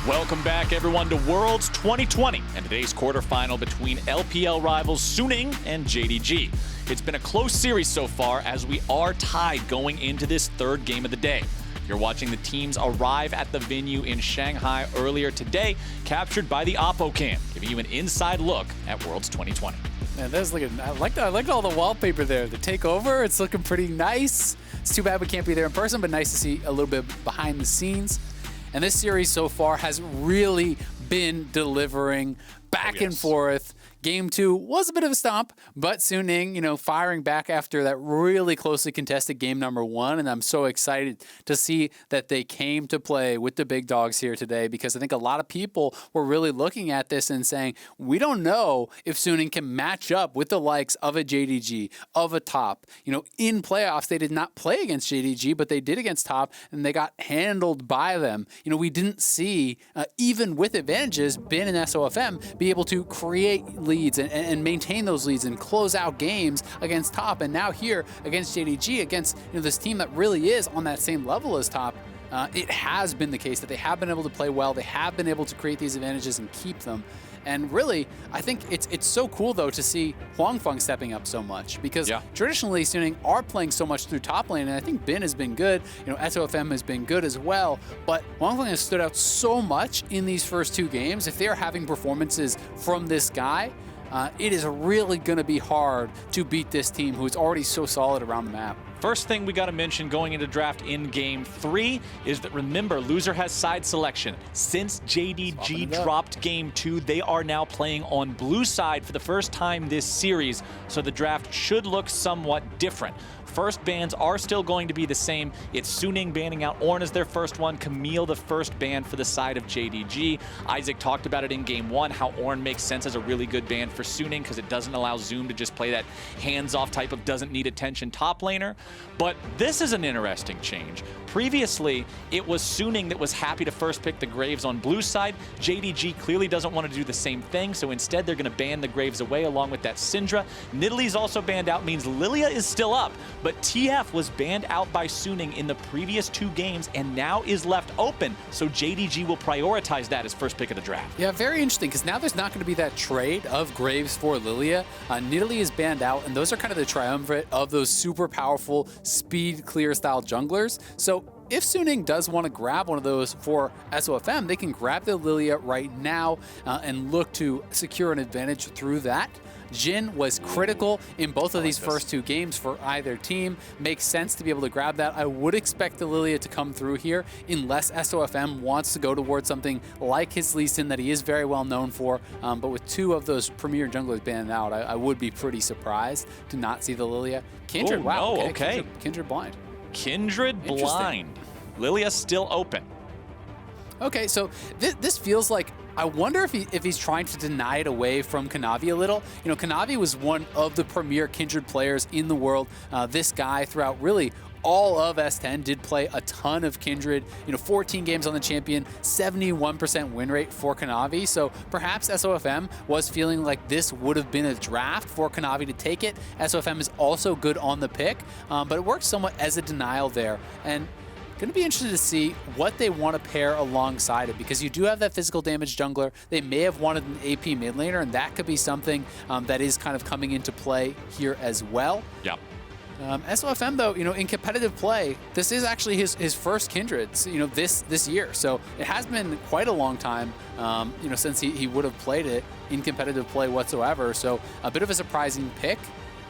Welcome back, everyone, to Worlds 2020 and today's quarterfinal between LPL rivals Suning and JDG. It's been a close series so far as we are tied going into this third game of the day. You're watching the teams arrive at the venue in Shanghai earlier today, captured by the Oppo Cam, giving you an inside look at Worlds 2020. Man, that's looking, I like all the wallpaper there. The takeover, it's looking pretty nice. It's too bad we can't be there in person, but nice to see a little bit behind the scenes. And this series so far has really been delivering back and forth. Game 2 was a bit of a stomp, but Suning, firing back after that really closely contested game number 1. And I'm so excited to see that they came to play with the big dogs here today, because I think a lot of people were really looking at this and saying, we don't know if Suning can match up with the likes of a JDG, of a Top. In playoffs, they did not play against JDG, but they did against Top, and they got handled by them. We didn't see, even with advantages, Bin and SofM be able to create leads and maintain those leads and close out games against Top. And now here against JDG, against this team that really is on that same level as Top, it has been the case that they have been able to play well. They have been able to create these advantages and keep them. And really, I think it's so cool, though, to see huanfeng stepping up so much, because traditionally Suning are playing so much through top lane, and I think Bin has been good. SofM has been good as well, but huanfeng has stood out so much in these first 2 games. If they're having performances from this guy, it is really going to be hard to beat this team who is already so solid around the map. First thing we got to mention going into draft in game 3 is that, remember, loser has side selection. Since JDG dropped game 2, they are now playing on blue side for the first time this series, so the draft should look somewhat different. First bans are still going to be the same. It's Suning banning out Ornn as their first one, Camille the first ban for the side of JDG. Isaac talked about it in game 1, how Ornn makes sense as a really good ban for Suning because it doesn't allow Zoom to just play that hands-off type of doesn't need attention top laner. But this is an interesting change. Previously, it was Suning that was happy to first pick the Graves on blue side. JDG clearly doesn't want to do the same thing, so instead they're going to ban the Graves away along with that Syndra. Nidalee's also banned out, means Lillia is still up, but TF was banned out by Suning in the previous 2 games and now is left open, so JDG will prioritize that as first pick of the draft. Yeah, very interesting, because now there's not going to be that trade of Graves for Lillia. Nidalee is banned out, and those are kind of the triumvirate of those super powerful speed clear style junglers. So if Suning does want to grab one of those for SofM, they can grab the Lillia right now and look to secure an advantage through that. Jhin was critical in both of these first 2 games for either team. Makes sense to be able to grab that. I would expect the Lillia to come through here unless SofM wants to go towards something like his Lee Sin that he is very well known for. But with 2 of those premier junglers banned out, I would be pretty surprised to not see the Lillia. Kindred, wow. No, okay. Kindred blind. Kindred blind. Lilia's still open. Okay, so this feels like, I wonder if he's trying to deny it away from Kanavi a little. Kanavi was one of the premier Kindred players in the world. This guy, throughout really all of S10, did play a ton of Kindred. 14 games on the champion, 71% win rate for Kanavi. So perhaps SofM was feeling like this would have been a draft for Kanavi to take it. SofM is also good on the pick, but it works somewhat as a denial there. And going to be interested to see what they want to pair alongside it, because you do have that physical damage jungler. They may have wanted an AP mid laner, and that could be something that is kind of coming into play here as well. Yep. SofM, though, in competitive play, this is actually his first Kindred, this year. So it has been quite a long time, since he would have played it in competitive play whatsoever. So a bit of a surprising pick.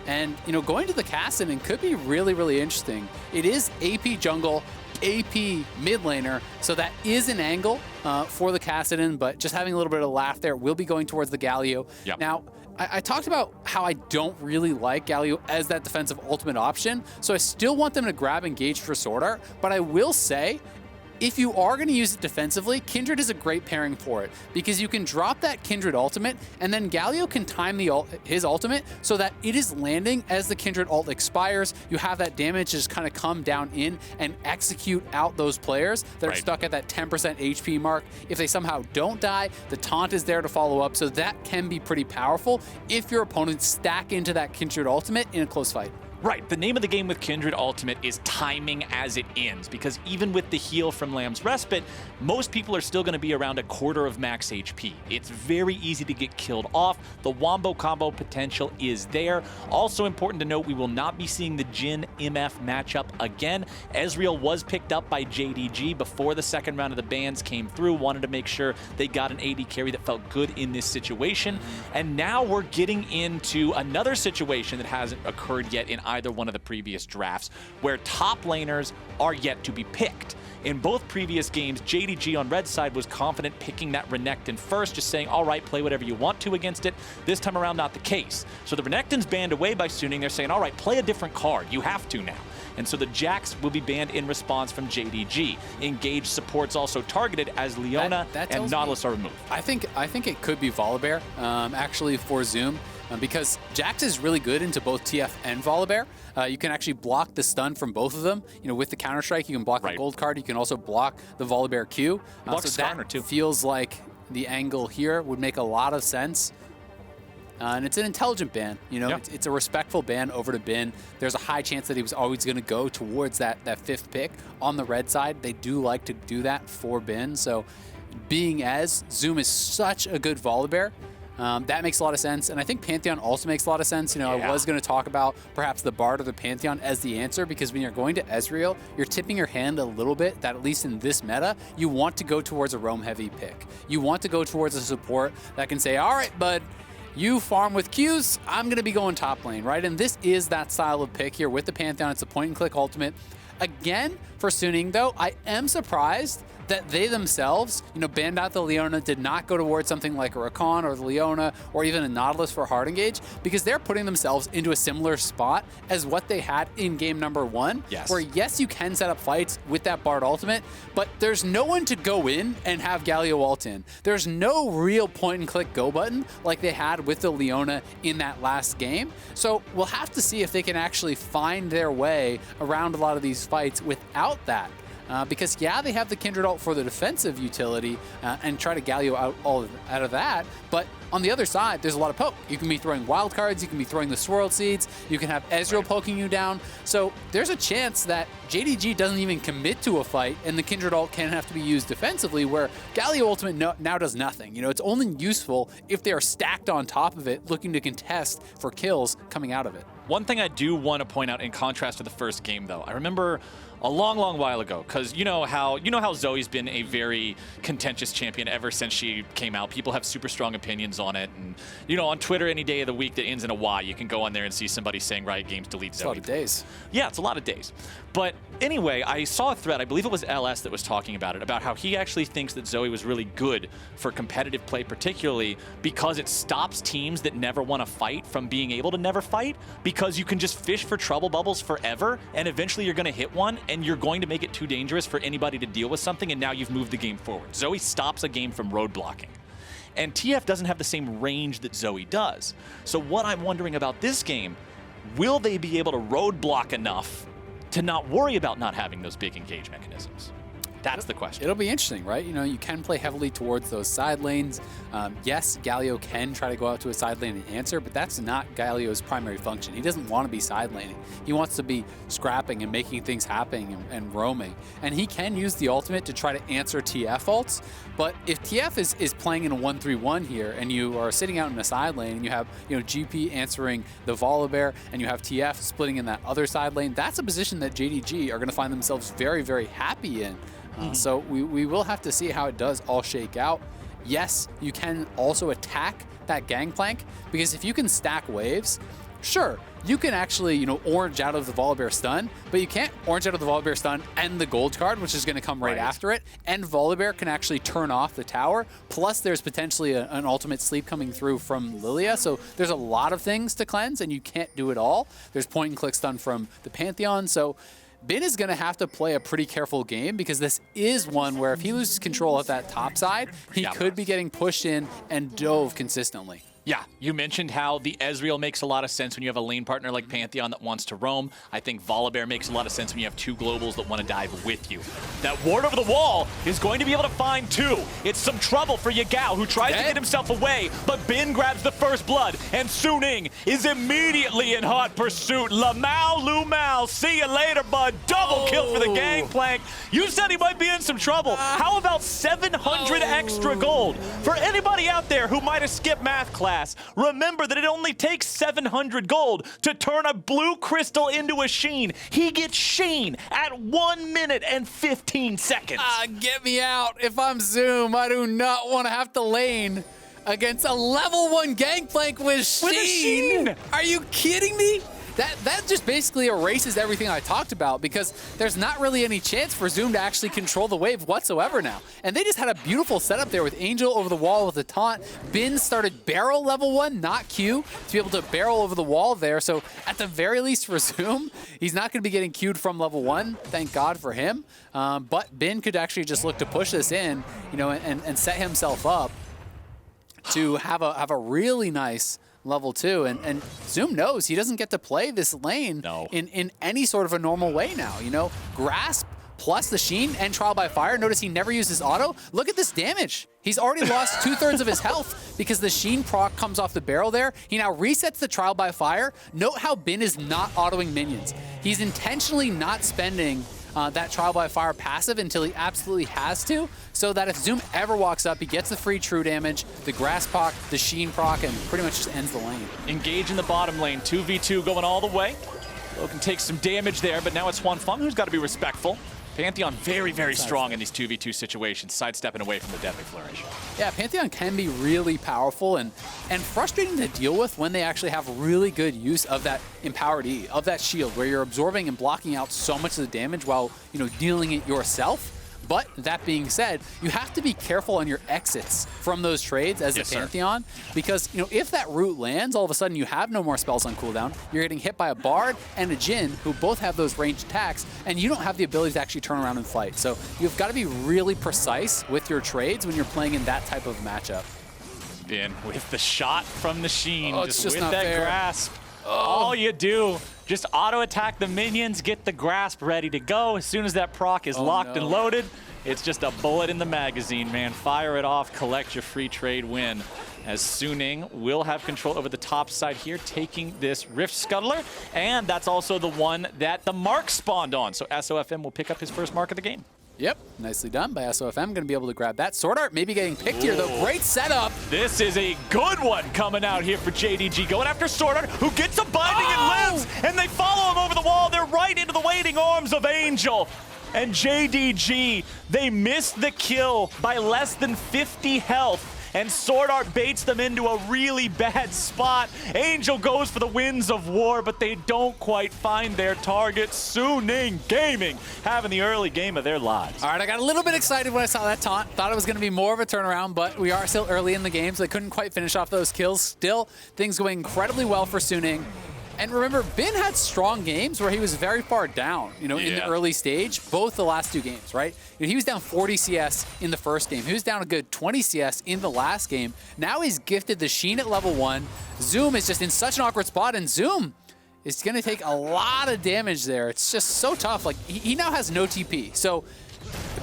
And, going to the Kassadin could be really, really interesting. It is AP jungle, AP mid laner, so that is an angle for the Kassadin, but just having a little bit of a laugh there. We'll be going towards the Galio. Yep. Now, I talked about how I don't really like Galio as that defensive ultimate option, so I still want them to grab engage for SwordArt, but I will say, if you are going to use it defensively, Kindred is a great pairing for it, because you can drop that Kindred ultimate, and then Galio can time his ultimate so that it is landing as the Kindred ult expires. You have that damage just kind of come down in and execute out those players that are stuck at that 10% HP mark. If they somehow don't die, the taunt is there to follow up, so that can be pretty powerful if your opponents stack into that Kindred ultimate in a close fight. Right, the name of the game with Kindred Ultimate is timing as it ends, because even with the heal from Lamb's Respite, most people are still going to be around a quarter of max HP. It's very easy to get killed off. The wombo combo potential is there. Also important to note, we will not be seeing the Jhin MF matchup again. Ezreal was picked up by JDG before the second round of the bans came through, wanted to make sure they got an AD carry that felt good in this situation. And now we're getting into another situation that hasn't occurred yet in either one of the previous drafts, where top laners are yet to be picked. In both previous games, JDG on red side was confident picking that Renekton first, just saying, all right, play whatever you want to against it. This time around, not the case. So the Renekton's banned away by Suning. They're saying, all right, play a different card. You have to now. And so the Jax will be banned in response from JDG. Engage supports also targeted as Leona and Nautilus are removed. I think it could be Volibear, actually, for Zoom. Because Jax is really good into both TF and Volibear. You can actually block the stun from both of them. You know, with the Counter-Strike, you can block the gold card. You can also block the Volibear Q. So that too. Feels like the angle here would make a lot of sense. And it's an intelligent ban. You know, it's a respectful ban over to Bin. There's a high chance that he was always going to go towards that fifth pick on the red side. They do like to do that for Bin. So being as Zoom is such a good Volibear, that makes a lot of sense, and I think Pantheon also makes a lot of sense. You know, I was going to talk about perhaps the Bard or the Pantheon as the answer, because when you're going to Ezreal, you're tipping your hand a little bit that, at least in this meta, you want to go towards a roam-heavy pick. You want to go towards a support that can say, all right, bud, you farm with Qs, I'm going to be going top lane, right? And this is that style of pick here with the Pantheon. It's a point-and-click ultimate. Again, for Suning, though, I am surprised that they themselves, you know, banned out the Leona, did not go towards something like a Rakan or the Leona or even a Nautilus for hard engage, because they're putting themselves into a similar spot as what they had in game number 1, where yes, you can set up fights with that Bard ultimate, but there's no one to go in and have Galio ult in. There's no real point and click go button like they had with the Leona in that last game. So we'll have to see if they can actually find their way around a lot of these fights without that. Because, yeah, they have the Kindred ult for the defensive utility and try to Galio out of that. But on the other side, there's a lot of poke. You can be throwing wild cards. You can be throwing the Swirl Seeds. You can have Ezreal poking you down. So there's a chance that JDG doesn't even commit to a fight, and the Kindred ult can have to be used defensively, where Galio Ultimate now does nothing. You know, it's only useful if they are stacked on top of it, looking to contest for kills coming out of it. One thing I do want to point out in contrast to the first game, though, I remember a long, long while ago, because you know how Zoe's been a very contentious champion ever since she came out. People have super strong opinions on it, and you know, on Twitter, any day of the week that ends in a Y, you can go on there and see somebody saying Riot Games delete Zoe. It's a lot of days. Yeah, it's a lot of days. But anyway, I saw a thread, I believe it was LS that was talking about it, about how he actually thinks that Zoe was really good for competitive play, particularly because it stops teams that never want to fight from being able to never fight, because you can just fish for trouble bubbles forever, and eventually you're going to hit one, and you're going to make it too dangerous for anybody to deal with something, and now you've moved the game forward. Zoe stops a game from roadblocking. And TF doesn't have the same range that Zoe does. So what I'm wondering about this game, will they be able to roadblock enough to not worry about not having those big engage mechanisms? That's the question. It'll be interesting, right? You know, you can play heavily towards those side lanes. Yes, Galio can try to go out to a side lane and answer, but that's not Galio's primary function. He doesn't want to be side laning. He wants to be scrapping and making things happen and roaming. And he can use the ultimate to try to answer TF ults. But if TF is playing in a 1-3-1 here, and you are sitting out in a side lane, and you have, you know, GP answering the Volibear, and you have TF splitting in that other side lane, that's a position that JDG are going to find themselves very, very happy in. So we will have to see how it does all shake out. Yes, you can also attack that Gangplank, because if you can stack waves, sure, you can actually, you know, orange out of the Volibear stun, but you can't orange out of the Volibear stun and the gold card, which is going to come right after it. And Volibear can actually turn off the tower. Plus, there's potentially an ultimate sleep coming through from Lillia. So there's a lot of things to cleanse, and you can't do it all. There's point and click stun from the Pantheon. So Bin is going to have to play a pretty careful game, because this is one where if he loses control of that top side, he could be getting pushed in and dove consistently. Yeah, you mentioned how the Ezreal makes a lot of sense when you have a lane partner like Pantheon that wants to roam. I think Volibear makes a lot of sense when you have two globals that want to dive with you. That ward over the wall is going to be able to find two. It's some trouble for Yagao, who tries to get himself away, but Bin grabs the first blood, and Suning is immediately in hot pursuit. LvMao, see you later, bud. Double kill for the Gangplank. You said he might be in some trouble. How about 700 extra gold? For anybody out there who might have skipped math class, remember that it only takes 700 gold to turn a blue crystal into a Sheen. He gets Sheen at 1 minute and 15 seconds. Get me out. If I'm Zoom, I do not want to have to lane against a level 1 Gangplank with Sheen. Are you kidding me? That just basically erases everything I talked about, because there's not really any chance for Zoom to actually control the wave whatsoever now. And they just had a beautiful setup there with Angel over the wall with the taunt. Bin started barrel level 1, not Q, to be able to barrel over the wall there. So at the very least for Zoom, he's not going to be getting Q'd from level 1. Thank God for him. But Bin could actually just look to push this in, you know, and set himself up to have a really nice level 2, and Zoom knows he doesn't get to play this lane in any sort of a normal way now. You know, Grasp plus the Sheen and Trial by Fire. Notice he never uses auto. Look at this damage. He's already lost 2/3 of his health because the Sheen proc comes off the barrel there. He now resets the Trial by Fire. Note how Bin is not autoing minions. He's intentionally not spending that Trial by Fire passive until he absolutely has to, so that if Zoom ever walks up, he gets the free true damage, the Grass proc, the Sheen proc, and pretty much just ends the lane. Engage in the bottom lane, 2v2 going all the way. LokeN takes some damage there, but now it's huanfeng who's got to be respectful. Pantheon very, very strong in these 2v2 situations, sidestepping away from the Deadly Flourish. Yeah, Pantheon can be really powerful and frustrating to deal with when they actually have really good use of that empowered E, of that shield, where you're absorbing and blocking out so much of the damage while, you know, dealing it yourself. But that being said, you have to be careful on your exits from those trades as a Pantheon, because, you know, if that root lands, all of a sudden you have no more spells on cooldown. You're getting hit by a Bard and a Jhin, who both have those ranged attacks, and you don't have the ability to actually turn around and fight. So you've got to be really precise with your trades when you're playing in that type of matchup. Bin with the shot from the Sheen, just with not that fair. grasp. All you do, just auto-attack the minions, get the grasp ready to go. As soon as that proc is locked and loaded, it's just a bullet in the magazine, man. Fire it off, collect your free trade win. As Suning will have control over the top side here, taking this Rift Scuttler, and that's also the one that the mark spawned on. So SofM will pick up his first mark of the game. Yep, nicely done by SofM. Going to be able to grab that. SwordArt maybe getting picked here, though. Great setup. This is a good one coming out here for JDG. Going after SwordArt, who gets a binding and lives, and they follow him over the wall. They're right into the waiting arms of Angel. And JDG, they missed the kill by less than 50 health. And SwordArt baits them into a really bad spot. Angel goes for the Winds of War, but they don't quite find their target. Suning Gaming having the early game of their lives. All right, I got a little bit excited when I saw that taunt. Thought it was going to be more of a turnaround, but we are still early in the game, so they couldn't quite finish off those kills. Still, things going incredibly well for Suning. And remember, Bin had strong games where he was very far down, you know, in the early stage, both the last two games, right? You know, he was down 40 CS in the first game. He was down a good 20 CS in the last game. Now he's gifted the Sheen at level 1. Zoom is just in such an awkward spot, and Zoom is going to take a lot of damage there. It's just so tough. Like, he now has no TP. So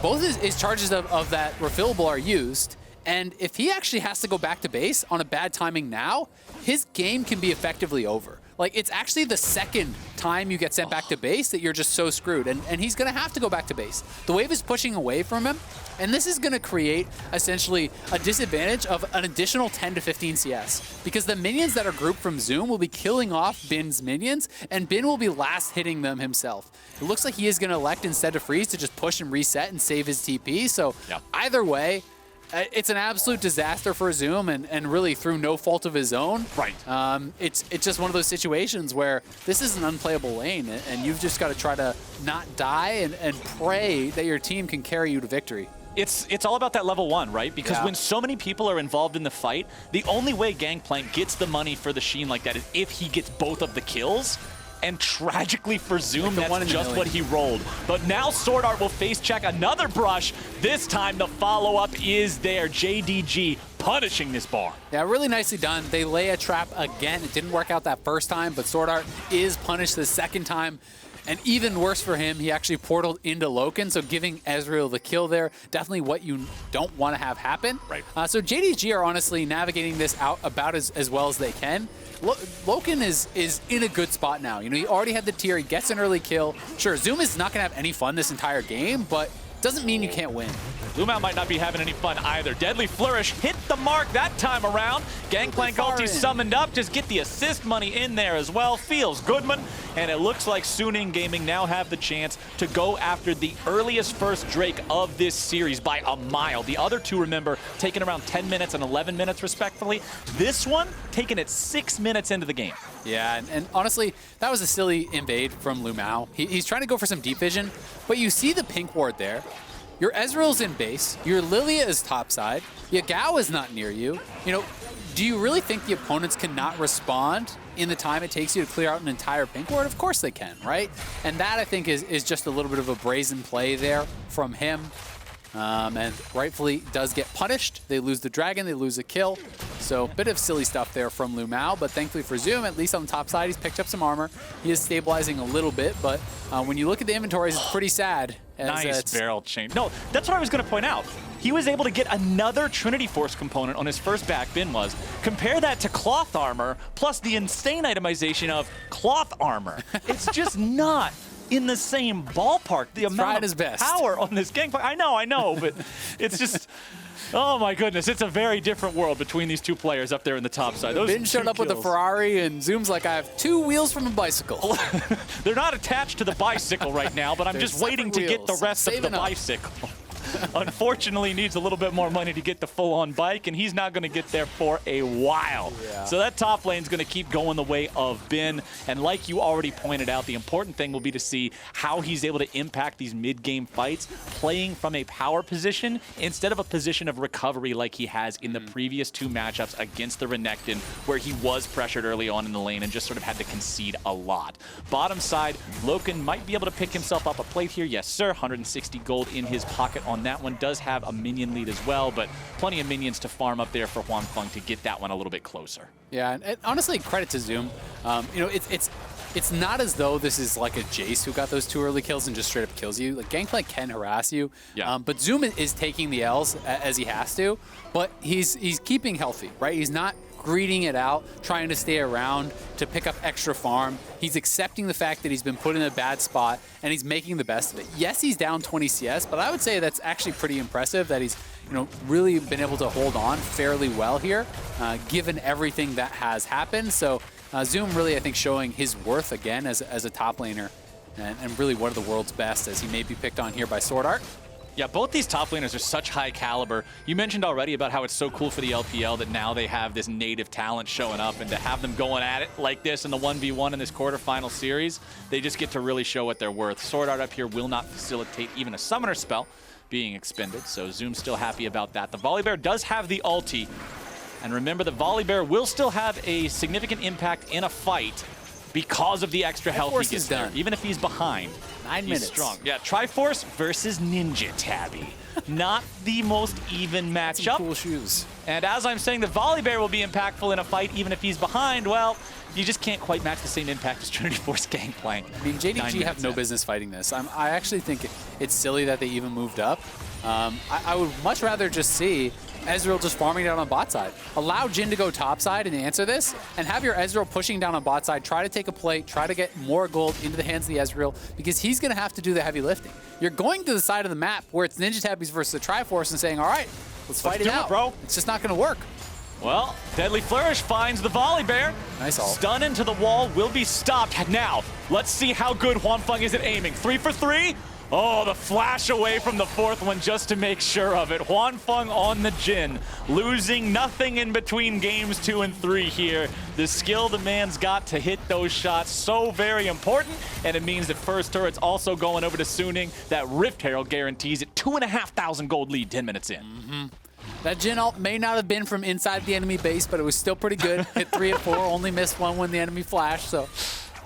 both his charges of that refillable are used. And if he actually has to go back to base on a bad timing now, his game can be effectively over. Like, it's actually the second time you get sent back to base that you're just so screwed. And he's going to have to go back to base. The wave is pushing away from him. And this is going to create, essentially, a disadvantage of an additional 10 to 15 CS. Because the minions that are grouped from Zoom will be killing off Bin's minions, and Bin will be last hitting them himself. It looks like he is going to elect, instead of freeze, to just push and reset and save his TP. So either way, it's an absolute disaster for Zoom, and really through no fault of his own. Right. It's just one of those situations where this is an unplayable lane, and you've just got to try to not die and pray that your team can carry you to victory. It's all about that level 1, right? Because when so many people are involved in the fight, the only way Gangplank gets the money for the Sheen like that is if he gets both of the kills. and tragically for Zoom, Like that's just what he rolled. But now SwordArt will face check another brush. This time the follow-up is there. JDG punishing this bar. Yeah, really nicely done. They lay a trap again. It didn't work out that first time, but SwordArt is punished the second time. And even worse for him, he actually portaled into LokeN, so giving Ezreal the kill there, definitely what you don't want to have happen. Right. So JDG are honestly navigating this out about as well as they can. LokeN is in a good spot now. You know, he already had the tier, he gets an early kill. Sure, Zoom is not going to have any fun this entire game, but doesn't mean you can't win. LvMao might not be having any fun either. Deadly Flourish hit the mark that time around. Gangplank ulti summoned up. Just get the assist money in there as well. Feels Goodman. And it looks like Suning Gaming now have the chance to go after the earliest first Drake of this series by a mile. The other two, remember, taking around 10 minutes and 11 minutes respectively. This one taking it 6 minutes into the game. Yeah, and honestly, that was a silly invade from LvMao. He's trying to go for some deep vision, but you see the pink ward there. Your Ezreal's in base, your Lillia is topside, Yagao is not near you. You know, do you really think the opponents cannot respond in the time it takes you to clear out an entire pink ward? Of course they can, right? And that, I think, is just a little bit of a brazen play there from him. And rightfully does get punished. They lose the dragon, they lose a kill. So a bit of silly stuff there from LvMao, but thankfully for Zoom, at least on the top side, he's picked up some armor. He is stabilizing a little bit, but when you look at the inventories, it's pretty sad. Nice barrel chain. No, that's what I was going to point out. He was able to get another Trinity Force component on his first back bin was. Compare that to cloth armor, plus the insane itemization of cloth armor. It's just not in the same ballpark. The amount of power on this Gangplank. I know, but it's just, oh my goodness, it's a very different world between these two players up there in the top side. Bin showed up with a Ferrari, and Zoom's like, I have 2 wheels from a bicycle. They're not attached to the bicycle right now, but I'm just waiting to get the rest of the bicycle. Unfortunately, needs a little bit more money to get the full-on bike, and he's not going to get there for a while. Yeah. So that top lane's going to keep going the way of Bin, and like you already pointed out, the important thing will be to see how he's able to impact these mid-game fights, playing from a power position instead of a position of recovery like he has in the previous 2 matchups against the Renekton, where he was pressured early on in the lane and just sort of had to concede a lot. Bottom side, LokeN might be able to pick himself up a plate here. Yes, sir. 160 gold in his pocket on that one. Does have a minion lead as well, but plenty of minions to farm up there for huanfeng to get that one a little bit closer. Yeah, and honestly, credit to Zoom. You know, it's not as though this is like a Jace who got those 2 early kills and just straight up kills you. Like, Gangplank can harass you, but Zoom is taking the L's as he has to, but he's keeping healthy, right? He's not greeting it out, trying to stay around to pick up extra farm. He's accepting the fact that he's been put in a bad spot, and he's making the best of it. Yes, he's down 20 CS, but I would say that's actually pretty impressive that he's, you know, really been able to hold on fairly well here, given everything that has happened. So Zoom really, I think, showing his worth again as a top laner, and really one of the world's best, as he may be picked on here by SwordArt. Yeah, both these top laners are such high caliber. You mentioned already about how it's so cool for the LPL that now they have this native talent showing up, and to have them going at it like this in the 1v1 in this quarterfinal series, they just get to really show what they're worth. SwordArt up here will not facilitate even a summoner spell being expended, so Zoom's still happy about that. The Volibear does have the ulti, and remember, the Volibear will still have a significant impact in a fight because of the extra health he gets there, even if he's behind. 9 minutes. He's strong. Yeah, Triforce versus Ninja Tabby. Not the most even matchup. Cool shoes. And as I'm saying, the Volibear will be impactful in a fight even if he's behind. Well, you just can't quite match the same impact as Trinity Force Gangplank. I mean, JDG have no business fighting this. I actually think it's silly that they even moved up. I would much rather just see Ezreal just farming down on bot side. Allow Jhin to go top side and answer this, and have your Ezreal pushing down on bot side, try to take a plate, try to get more gold into the hands of the Ezreal, because he's going to have to do the heavy lifting. You're going to the side of the map where it's Ninja Tabbies versus the Triforce and saying, all right, let's fight it out, bro. It's just not going to work. Well, Deadly Flourish finds the Volibear. Nice ult. Stun into the wall, will be stopped. Now, let's see how good huanfeng is at aiming. 3 for 3. Oh, the flash away from the 4th one just to make sure of it. huanfeng on the Jhin, losing nothing in between games 2 and 3 here. The skill the man's got to hit those shots, so very important, and it means that first turret's also going over to Suning. That Rift Herald guarantees it 2,500 gold lead 10 minutes in. That Jhin ult may not have been from inside the enemy base, but it was still pretty good. Hit 3 of 4, only missed 1 when the enemy flashed, so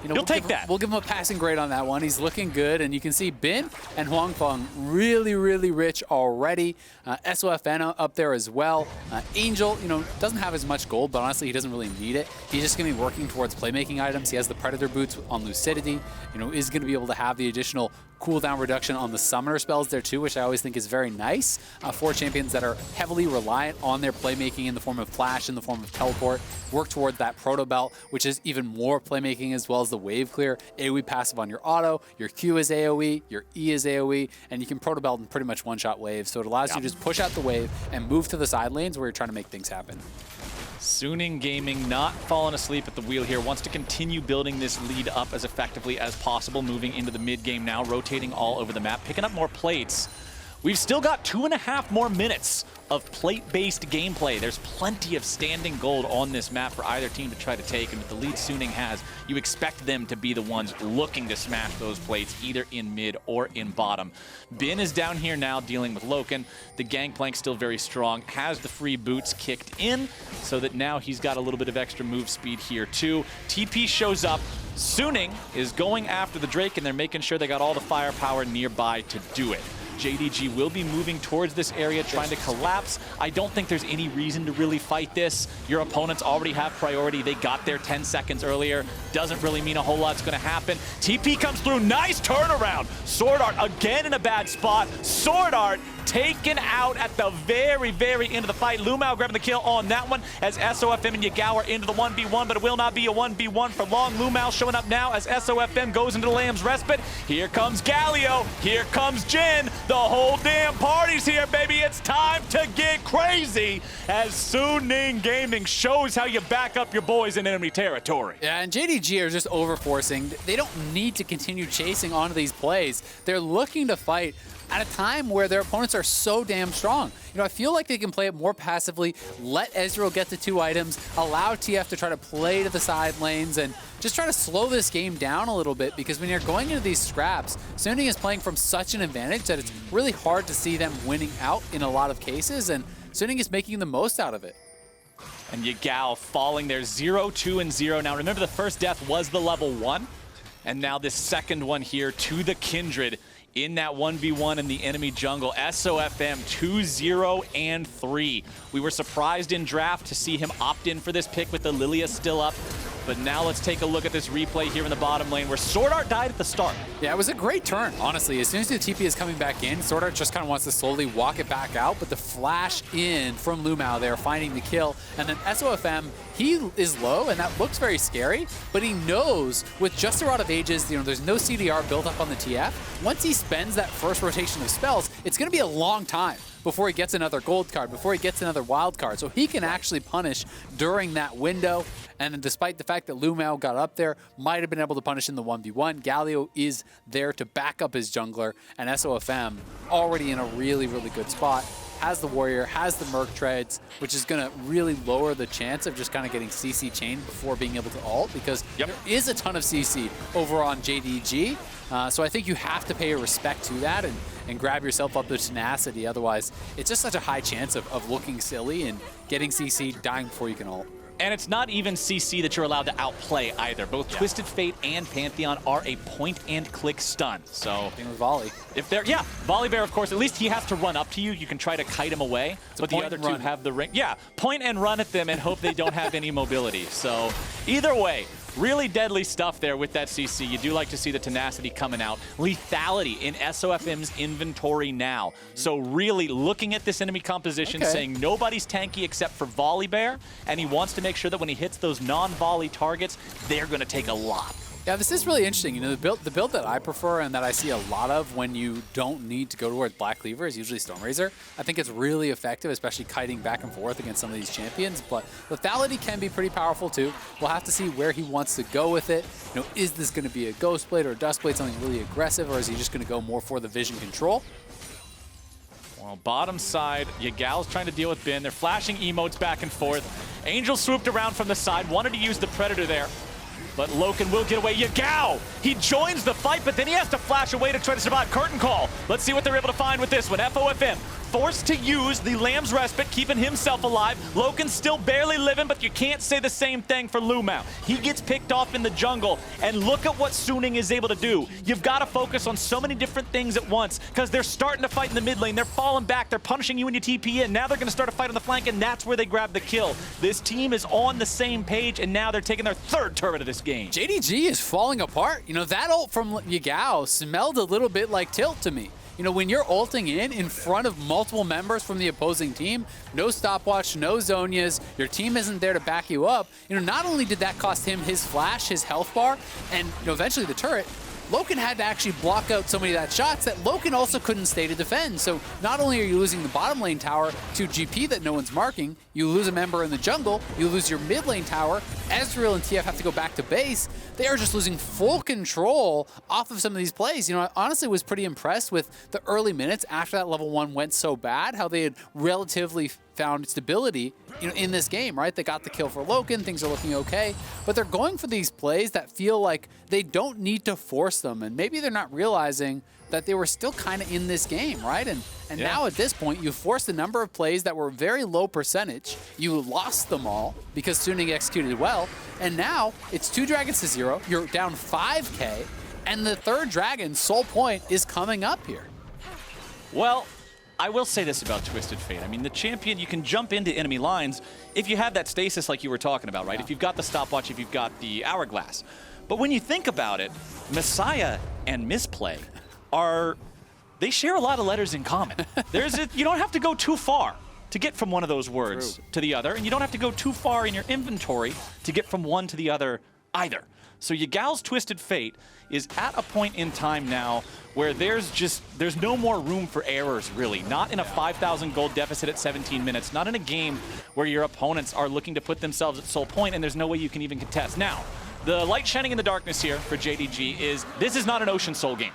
You'll take that. We'll give him a passing grade on that one. He's looking good, and you can see Bin and huanfeng really, really rich already. SofM up there as well. Angel, doesn't have as much gold, but honestly, he doesn't really need it. He's just going to be working towards playmaking items. He has the Predator boots on Lucidity. Is going to be able to have the additional cooldown reduction on the summoner spells there too, which I always think is very nice for champions that are heavily reliant on their playmaking in the form of flash, in the form of teleport. Work towards that proto belt, which is even more playmaking, as well as the wave clear. AoE passive on your auto, your Q is AoE, your E is AoE, and you can proto belt in pretty much one-shot waves. So it allows you to just push out the wave and move to the side lanes where you're trying to make things happen. Suning Gaming not falling asleep at the wheel here, wants to continue building this lead up as effectively as possible, moving into the mid game now, rotating all over the map, picking up more plates. We've still got 2.5 more minutes of plate-based gameplay. There's plenty of standing gold on this map for either team to try to take, and with the lead Suning has, you expect them to be the ones looking to smash those plates, either in mid or in bottom. Bin is down here now dealing with LokeN. The Gangplank still very strong, has the free boots kicked in, so that now he's got a little bit of extra move speed here too. TP shows up. Suning is going after the Drake, and they're making sure they got all the firepower nearby to do it. JDG will be moving towards this area, trying to collapse. I don't think there's any reason to really fight this. Your opponents already have priority. They got there 10 seconds earlier. Doesn't really mean a whole lot's going to happen. TP comes through. Nice turnaround. SwordArt again in a bad spot. SwordArt taken out at the very, very end of the fight. LvMao grabbing the kill on that one as SofM and Yagao are into the 1v1, but it will not be a 1v1 for long. LvMao showing up now as SofM goes into the Lamb's Respite. Here comes Galio. Here comes Jhin. The whole damn party's here, baby. It's time to get crazy as Suning Gaming shows how you back up your boys in enemy territory. Yeah, and JDG are just overforcing. They don't need to continue chasing onto these plays. They're looking to fight at a time where their opponents are so damn strong. I feel like they can play it more passively, let Ezreal get the 2 items, allow TF to try to play to the side lanes, and just try to slow this game down a little bit, because when you're going into these scraps, Suning is playing from such an advantage that it's really hard to see them winning out in a lot of cases, and Suning is making the most out of it. And Yagao falling there 0-2 and 0. Now remember, the first death was the level 1, and now this second one here to the Kindred in that 1v1 in the enemy jungle. SofM 2-0 and 3. We were surprised in draft to see him opt in for this pick with the Lillia still up. But now let's take a look at this replay here in the bottom lane where SwordArt died at the start. Yeah, it was a great turn, honestly. As soon as the TP is coming back in, SwordArt just kind of wants to slowly walk it back out, but the flash in from LvMao there, finding the kill. And then SofM, he is low, and that looks very scary, but he knows with just a Rod of Ages, there's no CDR built up on the TF. Once he spends that first rotation of spells, it's going to be a long time before he gets another gold card, before he gets another wild card. So he can actually punish during that window. And then despite the fact that LvMao got up there, might have been able to punish in the 1v1, Galio is there to back up his jungler, and SofM already in a really, really good spot. Has the Warrior, has the Merc Treads, which is going to really lower the chance of just kind of getting CC chained before being able to ult, because there is a ton of CC over on JDG. So I think you have to pay a respect to that and grab yourself up the tenacity. Otherwise, it's just such a high chance of looking silly and getting CC, dying before you can ult. And it's not even CC that you're allowed to outplay either. Both Twisted Fate and Pantheon are a point-and-click stun. So Thing with Volley. If they're, Volibear, of course, at least he has to run up to you. You can try to kite him away, but the other two have the ring. Yeah, point and run at them and hope they don't have any mobility. So either way, really deadly stuff there with that CC. You do like to see the tenacity coming out. Lethality in SofM's inventory now. So really looking at this enemy composition, saying nobody's tanky except for Volibear, and he wants to make sure that when he hits those non-volley targets, they're going to take a lot. Yeah, this is really interesting. The build that I prefer and that I see a lot of when you don't need to go towards Black Cleaver is usually Stonerazor. I think it's really effective, especially kiting back and forth against some of these champions. But Lethality can be pretty powerful too. We'll have to see where he wants to go with it. Is this going to be a Ghost Blade or a Dust Blade, something really aggressive, or is he just going to go more for the vision control? Well, bottom side, Yagao's trying to deal with Bin. They're flashing emotes back and forth. Angel swooped around from the side, wanted to use the Predator there. But LokeN will get away. Yagao! He joins the fight, but then he has to flash away to try to survive. Curtain call. Let's see what they're able to find with this one. SofM forced to use the Lamb's Respite, keeping himself alive. LokeN's still barely living, but you can't say the same thing for LvMao. He gets picked off in the jungle, and look at what Suning is able to do. You've got to focus on so many different things at once, because they're starting to fight in the mid lane. They're falling back. They're punishing you when you TP in. Now they're going to start a fight on the flank, and that's where they grab the kill. This team is on the same page, and now they're taking their third turret of this game. JDG is falling apart. You know, that ult from Yagao smelled a little bit like tilt to me. You know, when you're ulting in front of multiple members from the opposing team, no stopwatch, no Zhonya's, your team isn't there to back you up, you know, not only did that cost him his flash, his health bar, and, you know, eventually the turret, LokeN had to actually block out so many of that shots that LokeN also couldn't stay to defend. So not only are you losing the bottom lane tower to GP that no one's marking, you lose a member in the jungle, you lose your mid lane tower, Ezreal and TF have to go back to base. They are just losing full control off of some of these plays. You know, I honestly was pretty impressed with the early minutes after that level 1 went so bad, how they had relatively found stability, you know, in this game, right? They got the kill for LokeN, things are looking okay, but they're going for these plays that feel like they don't need to force them, and maybe they're not realizing that they were still kind of in this game, right? And now at this point, you forced a number of plays that were very low percentage. You lost them all because Suning executed well, and now it's 2 dragons to 0. You're down 5K, and the third dragon, Soul Point, is coming up here. Well, I will say this about Twisted Fate. I mean, the champion, you can jump into enemy lines if you have that stasis like you were talking about, right? Yeah. If you've got the stopwatch, if you've got the hourglass. But when you think about it, Messiah and Misplay they share a lot of letters in common. You don't have to go too far to get from one of those words to the other, and you don't have to go too far in your inventory to get from one to the other either. So Yagao's Twisted Fate is at a point in time now where there's no more room for errors, really. Not in a 5,000 gold deficit at 17 minutes. Not in a game where your opponents are looking to put themselves at Soul Point and there's no way you can even contest. Now, the light shining in the darkness here for JDG this is not an Ocean Soul game.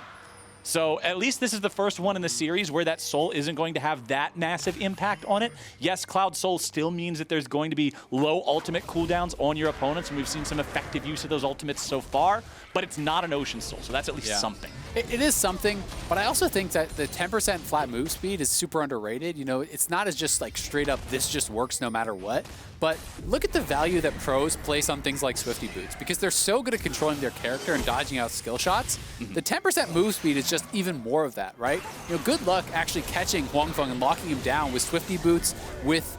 So at least this is the first one in the series where that Soul isn't going to have that massive impact on it. Yes, Cloud Soul still means that there's going to be low ultimate cooldowns on your opponents, and we've seen some effective use of those ultimates so far, but it's not an Ocean Soul, so that's at least something. It is something, but I also think that the 10% flat move speed is super underrated. You know, it's not as just like straight up, this just works no matter what. But look at the value that pros place on things like Swifty Boots, because they're so good at controlling their character and dodging out skill shots. The 10% move speed is just even more of that, right? You know, good luck actually catching huanfeng and locking him down with Swifty Boots, with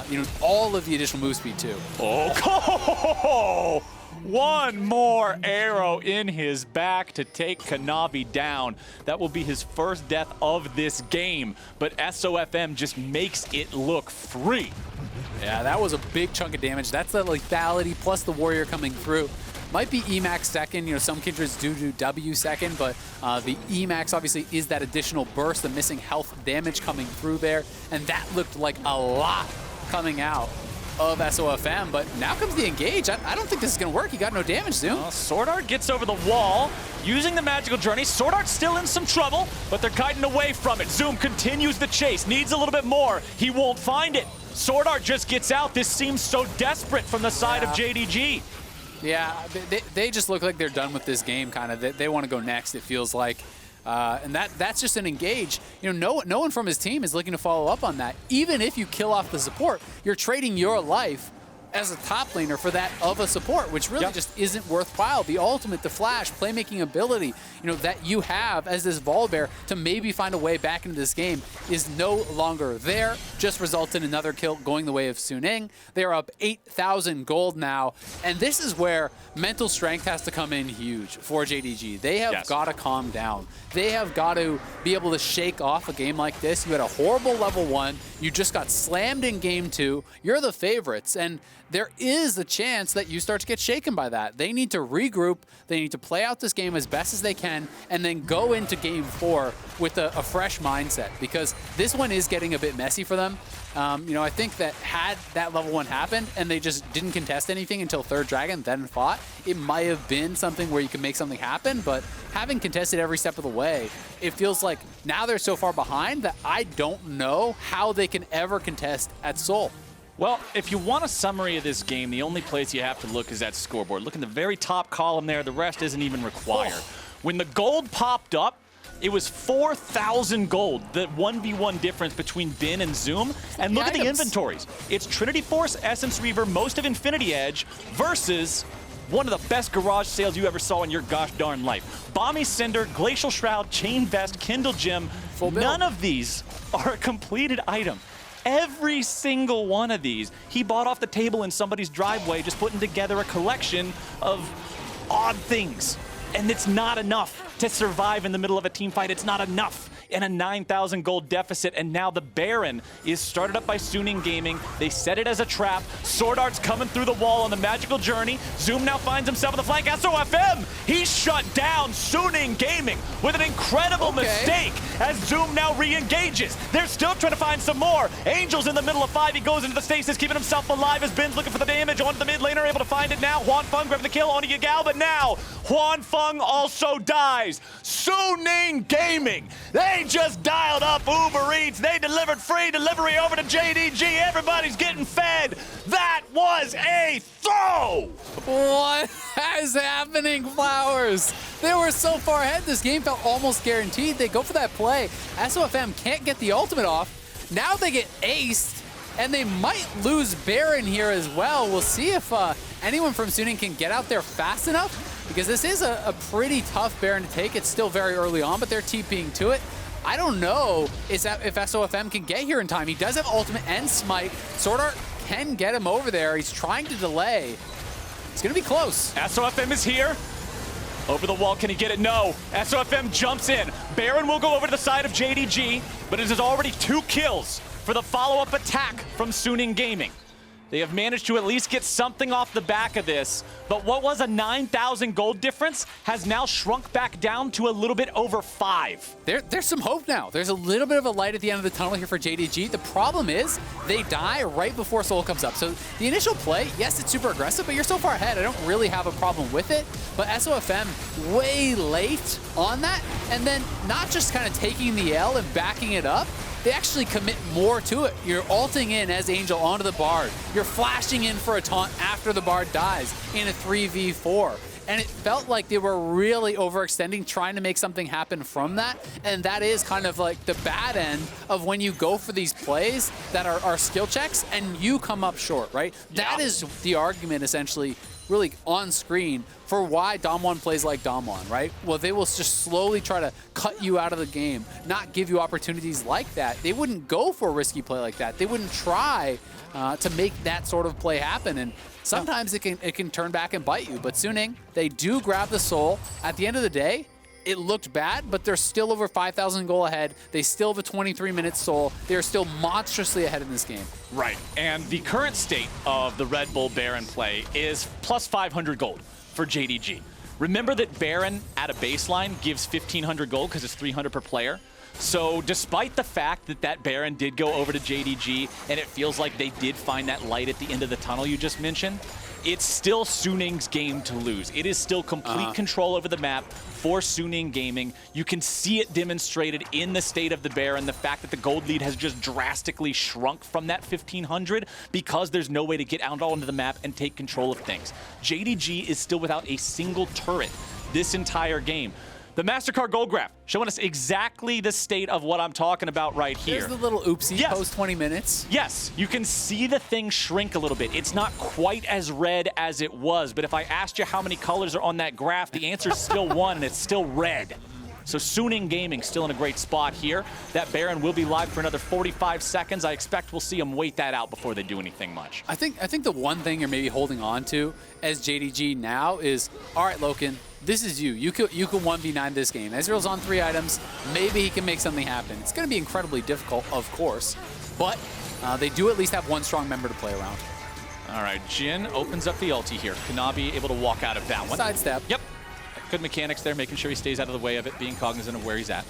you know, all of the additional move speed too. Oh, one more arrow in his back to take Kanavi down. That will be his first death of this game, but SofM just makes it look free. Yeah, that was a big chunk of damage. That's the lethality plus the warrior coming through. Might be Emax second, you know, some Kindreds do W second, but the Emax obviously is that additional burst, the missing health damage coming through there, and that looked like a lot coming out of SofM, but now comes the engage. I don't think this is going to work. You got no damage, Zoom. SwordArt gets over the wall, using the magical journey. SwordArt's still in some trouble, but they're guiding away from it. Zoom continues the chase, needs a little bit more. He won't find it. SwordArt just gets out. This seems so desperate from the side of JDG. Yeah, they just look like they're done with this game, kind of. They want to go next, it feels like. And that's just an engage. You know, no one from his team is looking to follow up on that. Even if you kill off the support, you're trading your life as a top laner for that of a support, which really just isn't worthwhile. The ultimate, the flash, playmaking ability, you know, that you have as this Volibear to maybe find a way back into this game is no longer there. Just results in another kill going the way of Suning. They're up 8,000 gold now, and this is where mental strength has to come in huge for JDG. They have got to calm down. They have got to be able to shake off a game like this. You had a horrible level 1. You just got slammed in game 2. You're the favorites, and there is a chance that you start to get shaken by that. They need to regroup. They need to play out this game as best as they can and then go into game 4 with a fresh mindset, because this one is getting a bit messy for them. You know, I think that had that level 1 happened and they just didn't contest anything until third dragon, then fought, it might have been something where you could make something happen, but having contested every step of the way, it feels like now they're so far behind that I don't know how they can ever contest at Soul. Well, if you want a summary of this game, the only place you have to look is at scoreboard. Look in the very top column there. The rest isn't even required. When the gold popped up, It was 4,000 gold, the 1v1 difference between Bin and Zoom. And look at the inventories. It's Trinity Force, Essence Reaver, most of Infinity Edge versus one of the best garage sales you ever saw in your gosh darn life. Balmy Cinder, Glacial Shroud, Chain Vest, Kindle Gem. None of these are a completed item. Every single one of these, he bought off the table in somebody's driveway, just putting together a collection of odd things. And it's not enough to survive in the middle of a team fight. It's not enough in a 9,000 gold deficit. And now the Baron is started up by Suning Gaming. They set it as a trap. SwordArt's coming through the wall on the magical journey. Zoom now finds himself on the flank. SofM, he shut down Suning Gaming with an incredible mistake as Zoom now re-engages. They're still trying to find some more. Angel's in the middle of 5. He goes into the stasis, keeping himself alive as Bin's looking for the damage onto the mid laner, able to find it now. huanfeng grabbing the kill onto Yagao, but now huanfeng also dies. Suning Gaming, they just dialed up Uber Eats. They delivered free delivery over to JDG. Everybody's getting fed. That was a throw! What is happening, Flowers? They were so far ahead. This game felt almost guaranteed. They go for that play. SofM can't get the ultimate off. Now they get aced, and they might lose Baron here as well. We'll see if anyone from Suning can get out there fast enough, because this is a pretty tough Baron to take. It's still very early on, but they're TPing to it. I don't know if SofM can get here in time. He does have ultimate and smite. SwordArt can get him over there. He's trying to delay. It's going to be close. SofM is here. Over the wall, can he get it? No. SofM jumps in. Baron will go over to the side of JDG, but it is already 2 kills for the follow-up attack from Suning Gaming. They have managed to at least get something off the back of this, but what was a 9,000 gold difference has now shrunk back down to a little bit over 5. There's some hope now. There's a little bit of a light at the end of the tunnel here for JDG. The problem is they die right before Soul comes up. So the initial play, yes, it's super aggressive, but you're so far ahead, I don't really have a problem with it. But SofM way late on that, and then not just kind of taking the L and backing it up, they actually commit more to it. You're ulting in as Angel onto the Bard. You're flashing in for a taunt after the Bard dies in a 3v4. And it felt like they were really overextending, trying to make something happen from that. And that is kind of like the bad end of when you go for these plays that are skill checks and you come up short, right? Yeah. That is the argument essentially really on screen for why Dom1 plays like Dom1, right? Well, they will just slowly try to cut you out of the game, not give you opportunities like that. They wouldn't go for a risky play like that. They wouldn't try to make that sort of play happen. And sometimes it can turn back and bite you. But Suning, they do grab the soul. At the end of the day, it looked bad, but they're still over 5,000 goal ahead. They still have a 23-minute soul. They're still monstrously ahead in this game. Right, and the current state of the Red Bull Baron play is plus 500 gold for JDG. Remember that Baron at a baseline gives 1,500 gold because it's 300 per player. So despite the fact that that Baron did go over to JDG and it feels like they did find that light at the end of the tunnel you just mentioned, it's still Suning's game to lose. It is still complete control over the map for Suning Gaming. You can see it demonstrated in the state of the Baron, the fact that the gold lead has just drastically shrunk from that 1,500 because there's no way to get out onto the map and take control of things. JDG is still without a single turret this entire game. The MasterCard Gold Graph showing us exactly the state of what I'm talking about right here. Here's the little oopsie post 20 minutes. Yes, you can see the thing shrink a little bit. It's not quite as red as it was, but if I asked you how many colors are on that graph, the answer is still 1, and it's still red. So Suning Gaming still in a great spot here. That Baron will be live for another 45 seconds. I expect we'll see them wait that out before they do anything much. I think the one thing you're maybe holding on to as JDG now is, all right, LokeN, this is you. You could 1v9 this game. Ezreal's on 3 items. Maybe he can make something happen. It's going to be incredibly difficult, of course, but they do at least have one strong member to play around. All right, Jhin opens up the ulti here. Kanavi able to walk out of that one. Sidestep. Yep. Good mechanics there, making sure he stays out of the way of it, being cognizant of where he's at.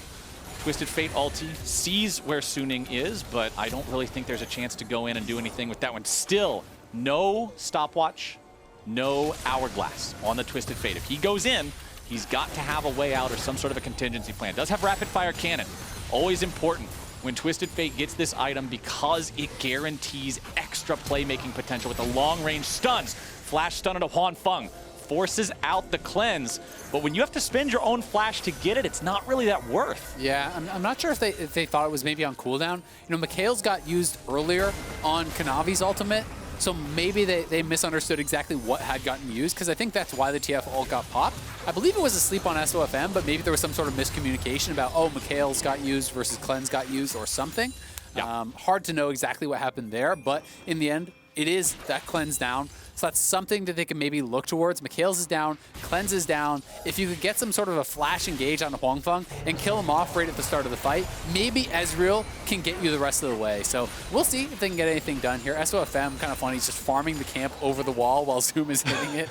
Twisted Fate ulti sees where Suning is, but I don't really think there's a chance to go in and do anything with that one. Still, no stopwatch, no hourglass on the Twisted Fate. If he goes in, he's got to have a way out or some sort of a contingency plan. Does have rapid fire cannon. Always important when Twisted Fate gets this item because it guarantees extra playmaking potential with the long range stuns. Flash stun into huanfeng. forces out the cleanse. But when you have to spend your own flash to get it, it's not really that worth. Yeah, I'm not sure if they thought it was maybe on cooldown. You know, Mikhail's got used earlier on Kanavi's ultimate, so maybe they misunderstood exactly what had gotten used, because I think that's why the TF ult got popped. I believe it was asleep on SofM, but maybe there was some sort of miscommunication about, oh, Mikhail's got used versus Cleanse got used or something. Yeah. Hard to know exactly what happened there, but in the end, it is that Cleanse down. So that's something that they can maybe look towards. Mikhail's is down, Cleanse is down. If you could get some sort of a flash engage on huanfeng and kill him off right at the start of the fight, maybe Ezreal can get you the rest of the way. So we'll see if they can get anything done here. SofM, kind of funny, he's just farming the camp over the wall while Zoom is hitting it.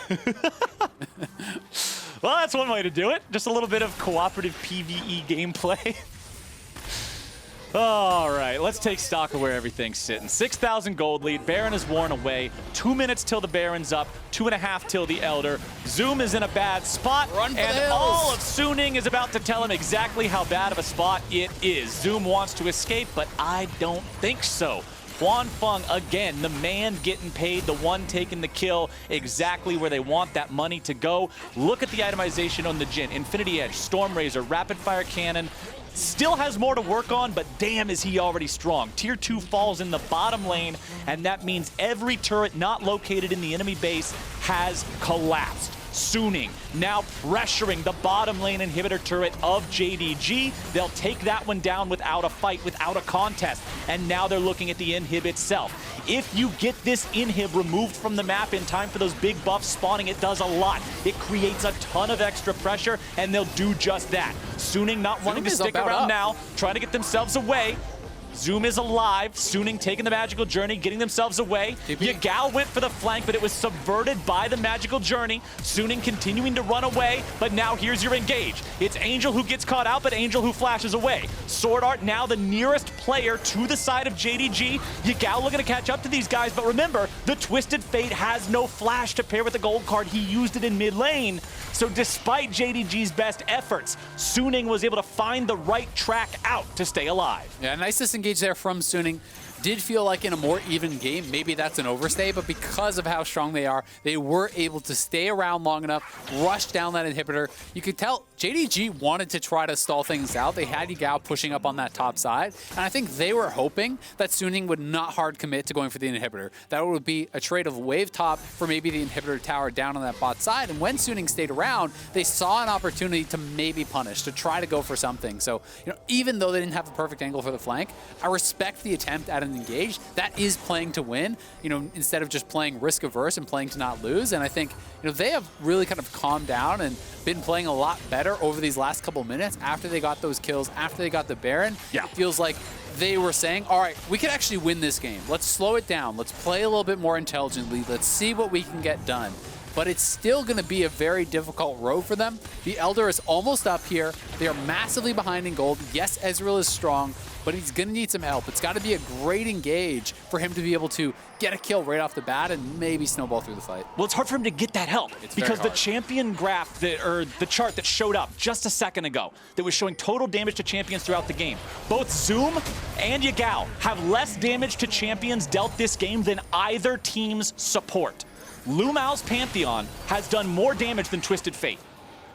Well, that's one way to do it. Just a little bit of cooperative PvE gameplay. All right, let's take stock of where everything's sitting. 6,000 gold lead. Baron is worn away. 2 minutes till the Baron's up. 2.5 till the Elder. Zoom is in a bad spot. Run for the and hills. all of Suning is about to tell him exactly how bad of a spot it is. Zoom wants to escape, but I don't think so. huanfeng, again, the man getting paid, the one taking the kill, exactly where they want that money to go. Look at the itemization on the Jhin. Infinity Edge, Storm Razor, Rapid Fire Cannon. Still has more to work on, but damn is he already strong. Tier 2 falls in the bottom lane, and that means every turret not located in the enemy base has collapsed. Suning now pressuring the bottom lane inhibitor turret of JDG. They'll take that one down without a fight, without a contest. And now they're looking at the inhib itself. If you get this inhib removed from the map in time for those big buffs spawning, it does a lot. It creates a ton of extra pressure, and they'll do just that. Suning not wanting to stick around now, trying to get themselves away. Zoom is alive. Suning taking the magical journey, getting themselves away. Yagao went for the flank, but it was subverted by the magical journey. Suning continuing to run away, but now here's your engage. It's Angel who gets caught out, but Angel who flashes away. SwordArt now the nearest player to the side of JDG. Yagao looking to catch up to these guys, but remember, the Twisted Fate has no flash to pair with the gold card. He used it in mid lane. So despite JDG's best efforts, Suning was able to find the right track out to stay alive. Yeah, nice disengage there from Suning. Did feel like in a more even game, maybe that's an overstay, but because of how strong they are, they were able to stay around long enough, rush down that inhibitor. You could tell JDG wanted to try to stall things out. They had Yagao pushing up on that top side, and I think they were hoping that Suning would not hard commit to going for the inhibitor. That would be a trade of wave top for maybe the inhibitor tower down on that bot side, and when Suning stayed around, they saw an opportunity to maybe punish, to try to go for something. So, you know, even though they didn't have the perfect angle for the flank, I respect the attempt at an engage. That is playing to win, you know, instead of just playing risk averse and playing to not lose. And I think, you know, they have really kind of calmed down and been playing a lot better over these last couple minutes after they got those kills, after they got the Baron. Yeah. It feels like they were saying, all right, we can actually win this game. Let's slow it down. Let's play a little bit more intelligently. Let's see what we can get done. But it's still going to be a very difficult road for them. The Elder is almost up here. They are massively behind in gold. Yes, Ezreal is strong, but he's going to need some help. It's got to be a great engage for him to be able to get a kill right off the bat and maybe snowball through the fight. Well, it's hard for him to get that help because the champion graph, or the chart that showed up just a second ago that was showing total damage to champions throughout the game. Both Zoom and Yagao have less damage to champions dealt this game than either team's support. LvMao's Pantheon has done more damage than Twisted Fate.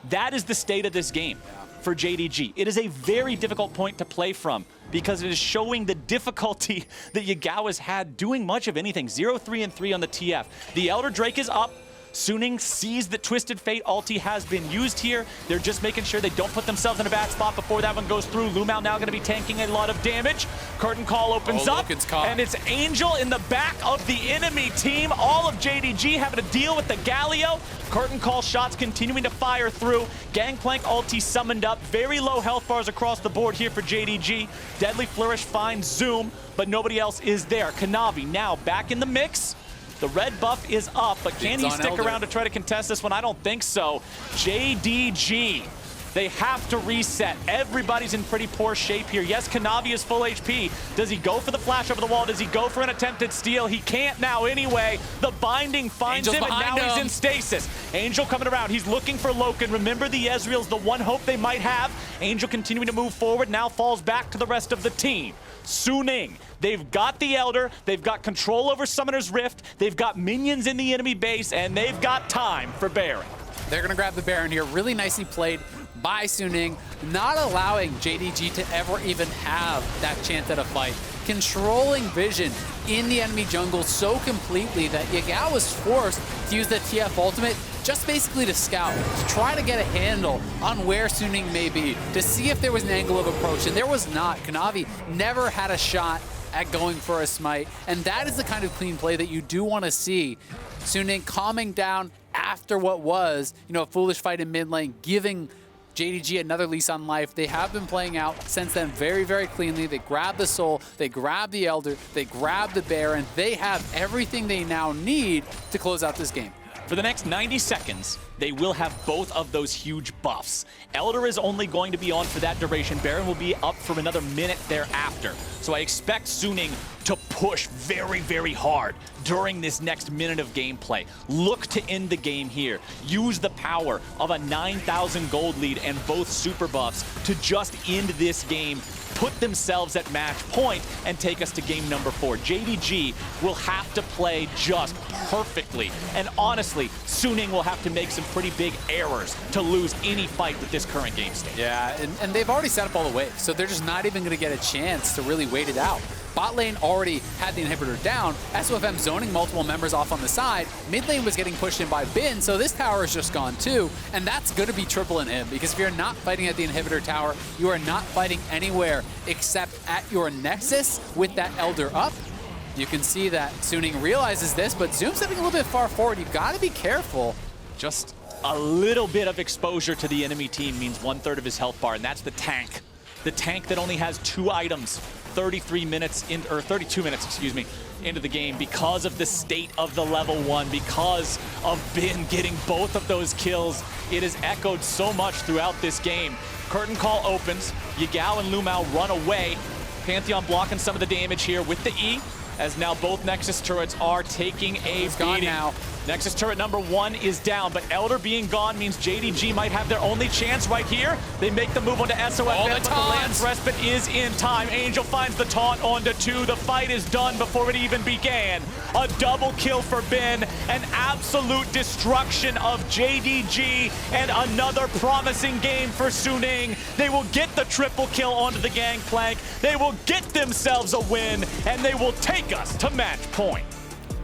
That is the state of this game for JDG. It is a very difficult point to play from because it is showing the difficulty that Yagao has had doing much of anything. 0-3-3 on the TF. The Elder Drake is up. Suning sees that Twisted Fate ulti has been used here. They're just making sure they don't put themselves in a bad spot before that one goes through. LvMao now going to be tanking a lot of damage. Curtain Call opens up, and it's Angel in the back of the enemy team. All of JDG having to deal with the Galio. Curtain Call shots continuing to fire through. Gangplank ulti summoned up. Very low health bars across the board here for JDG. Deadly Flourish finds Zoom, but nobody else is there. Kanavi now back in the mix. The red buff is up, but can he stick around to try to contest this one? I don't think so. JDG They have to reset. Everybody's in pretty poor shape here. Yes, Kanavi is full HP. Does he go for the flash over the wall? Does he go for an attempted steal? He can't now anyway. The binding finds him, and now he's in stasis. Angel coming around. He's looking for LokeN. Remember, the Ezreal's the one hope they might have. Angel continuing to move forward, now falls back to the rest of the team. Suning, they've got the Elder, they've got control over Summoner's Rift, they've got minions in the enemy base, and they've got time for Baron. They're going to grab the Baron here. Really nicely played by Suning, not allowing JDG to ever even have that chance at a fight. Controlling vision in the enemy jungle so completely that Yagao was forced to use the TF ultimate just basically to scout, to try to get a handle on where Suning may be, to see if there was an angle of approach, and there was not. Kanavi never had a shot at going for a smite, and that is the kind of clean play that you do want to see. Suning calming down after what was, a foolish fight in mid lane, giving JDG another lease on life. They have been playing out since then very, very cleanly. They grab the Soul, they grab the Elder, they grab the Baron. They have everything they now need to close out this game. For the next 90 seconds, they will have both of those huge buffs. Elder is only going to be on for that duration. Baron will be up for another minute thereafter. So I expect Suning to push very, very hard during this next minute of gameplay. Look to end the game here. Use the power of a 9,000 gold lead and both super buffs to just end this game, put themselves at match point, and take us to game number 4. JDG will have to play just perfectly. And honestly, Suning will have to make some pretty big errors to lose any fight with this current game state. Yeah, and they've already set up all the waves, so they're just not even going to get a chance to really wait it out. Bot lane already had the inhibitor down. SofM zoning multiple members off on the side. Mid lane was getting pushed in by Bin, so this tower is just gone too. And that's going to be triple in him, because if you're not fighting at the inhibitor tower, you are not fighting anywhere except at your Nexus with that Elder up. You can see that Suning realizes this, but Zoom's stepping a little bit far forward. You've got to be careful. Just a little bit of exposure to the enemy team means 1/3 of his health bar, and that's the tank. The tank that only has 2 items, 32 minutes, excuse me, into the game because of the state of the level 1, because of Bin getting both of those kills. It has echoed so much throughout this game. Curtain call opens, Yagao and LvMao run away. Pantheon blocking some of the damage here with the E, as now both Nexus turrets are taking a beating. Now. Nexus turret number 1 is down, but Elder being gone means JDG might have their only chance right here. They make the move onto SofM, but the Lance Respite is in time. Angel finds the taunt onto 2. The fight is done before it even began. A double kill for Bin, an absolute destruction of JDG, and another promising game for Suning. They will get the triple kill onto the Gangplank. They will get themselves a win, and they will take us to match point.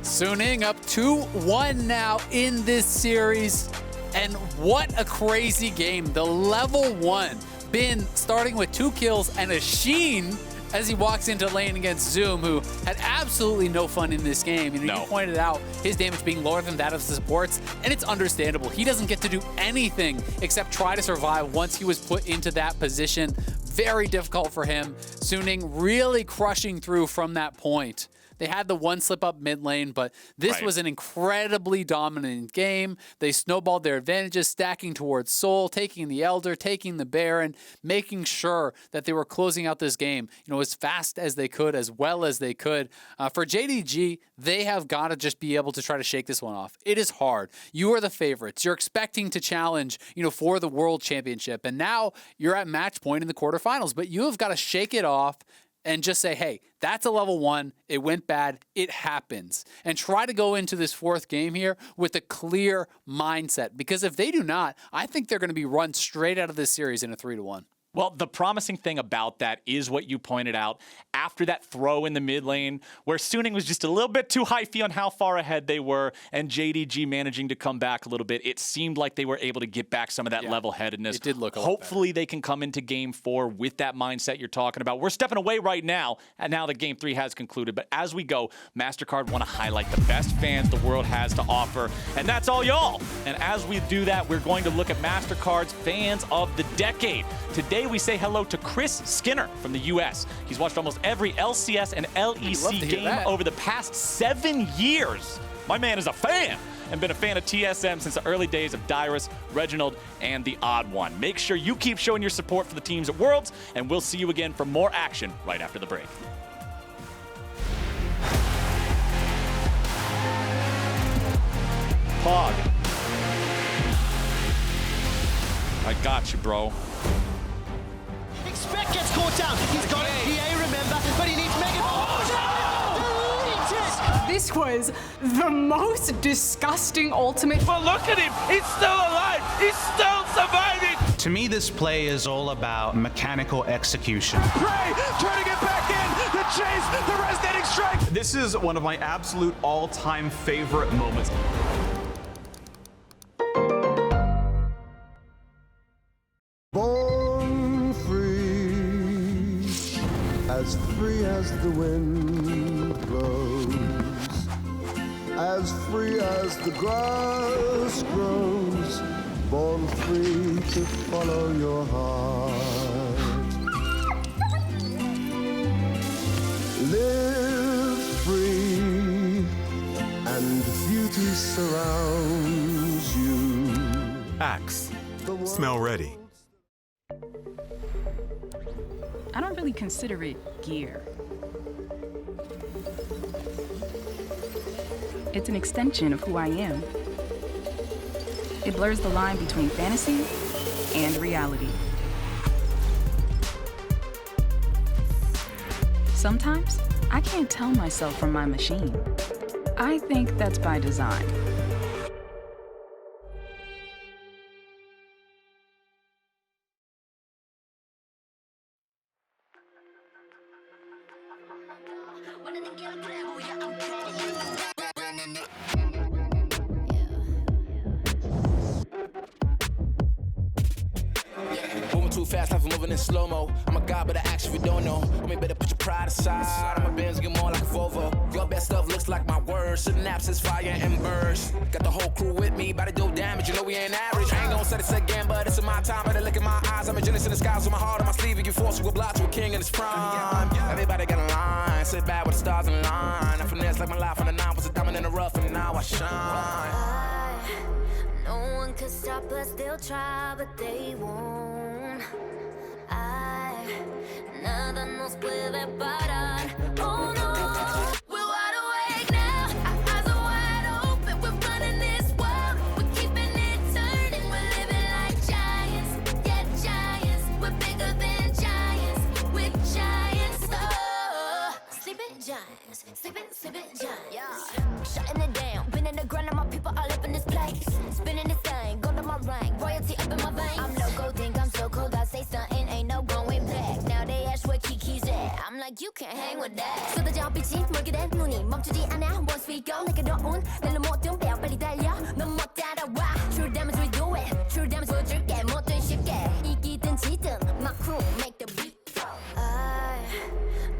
Suning up 2-1 now in this series. And what a crazy game. The level 1. Bin starting with 2 kills and a sheen as he walks into lane against Zoom, who had absolutely no fun in this game. You pointed out his damage being lower than that of the supports, and it's understandable. He doesn't get to do anything except try to survive once he was put into that position. Very difficult for him. Suning really crushing through from that point. They had the one slip up mid lane, but this was an incredibly dominant game. They snowballed their advantages, stacking towards Soul, taking the Elder, taking the Baron, making sure that they were closing out this game, as fast as they could, as well as they could. For JDG, they have got to just be able to try to shake this one off. It is hard. You are the favorites. You're expecting to challenge, for the World Championship, and now you're at match point in the quarterfinals, but you have got to shake it off and just say, hey, that's a level 1. It went bad. It happens. And try to go into this 4th game here with a clear mindset. Because if they do not, I think they're going to be run straight out of this series in a 3-1. Well, the promising thing about that is what you pointed out. After that throw in the mid lane, where Suning was just a little bit too hyphy on how far ahead they were, and JDG managing to come back a little bit, it seemed like they were able to get back some of that level-headedness. It did look a lot Hopefully they can come into game 4 with that mindset you're talking about. We're stepping away right now, and now that game 3 has concluded. But as we go, MasterCard want to highlight the best fans the world has to offer, and that's all y'all. And as we do that, we're going to look at MasterCard's Fans of the Decade. Today, we say hello to Chris Skinner from the US. He's watched almost every LCS and LEC game over the past 7 years. My man is a fan. and been a fan of TSM since the early days of Dyrus, Reginald, and the Odd One. Make sure you keep showing your support for the teams at Worlds, and we'll see you again for more action right after the break. Pog. I got you, bro. Expect gets caught down. He's got it. PA, remember, but he needs Mega. This was the most disgusting ultimate. But look at him. He's still alive. He's still surviving. To me, this play is all about mechanical execution. Prey turning it back in. The chase, the resonating strike. This is one of my absolute all-time favorite moments. Born free as the wind blows, as free as the grass grows, born free to follow your heart. Live free, and beauty surrounds you. Axe. Smell ready. I don't really consider it gear. It's an extension of who I am. It blurs the line between fantasy and reality. Sometimes, I can't tell myself from my machine. I think that's by design. Too fast, life moving in slow-mo. I'm a god, but I actually don't know. I mean, better put your pride aside. I'm a Benz, get more like a Volvo. Your best stuff looks like my words. Synapses, fire, and burst. Got the whole crew with me, about to do damage. You know we ain't average. I ain't gonna say this again, but it's in my time. Better look in my eyes. I'm a genius in the skies with my heart on my sleeve. And you force you a block to a king in his prime. Everybody got a line. Sit back with the stars in line. I finesse like my life on the 9 was a diamond in the rough, and now I shine. No one could stop us, they'll try, but they won't. Nada nos puede parar. Oh no, we're wide awake now. Our eyes are wide open. We're running this world. We're keeping it turning. We're living like giants. Yeah, giants. We're bigger than giants. We're giants. Oh, sleeping giants. Sleeping giants. Yeah. Shutting it down. Been in the ground and my people all up in this place. Spinning this thing. Go to my rank. Royalty up in my veins. I'm loco, think I'm so cold. I say something, ain't no going back. Now they ask where Kiki's at. I'm like, you can't hang with that. 쏟아져 빛이 멀게 된 눈이 멈추지 않아. Once we go, 내게 더운 날로 모든 배 빨리 달려. 넌 못 따라와. True damage we do it. True damage 보여줄게. 뭐든 쉽게. 이기든 지든 my crew make the beat.